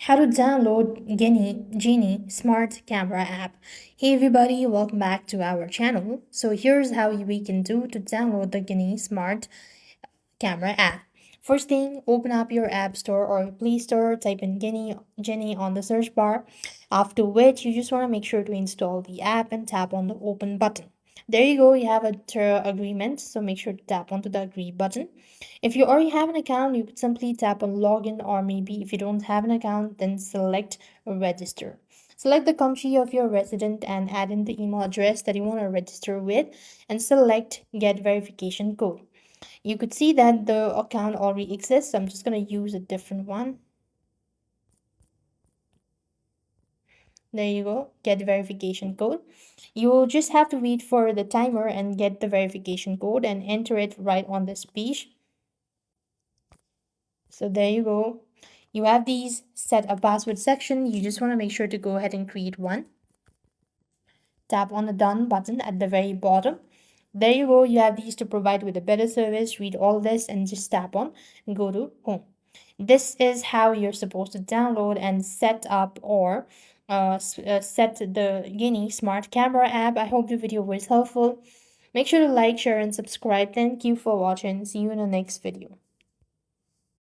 How to download Geenie Smart Camera app. Hey everybody, welcome back to our channel. So here's how we can do to download the Geenie Smart Camera app. First thing, open up your App Store or Play Store, type in Geenie on the search bar. After which, you just want to make sure to install the app and tap on the open button. There you go, you have a agreement, so make sure to tap onto the agree button. If you already have an account, you could simply tap on login, or maybe if you don't have an account, then select register. Select the country of your resident and add in the email address that you want to register with and select get verification code. You could see that the account already exists, so I'm just going to use a different one. There you go, get the verification code. You will just have to wait for the timer and get the verification code and enter it right on this page. So there you go. You have these set a password section. You just want to make sure to go ahead and create one. Tap on the done button at the very bottom. There you go. You have these to provide with a better service. Read all this and just tap on and go to home. This is how you're supposed to download and set up or set the Geenie Smart Camera app. I hope the video was helpful. Make sure to like, share, and subscribe. Thank you for watching. See you in the next video.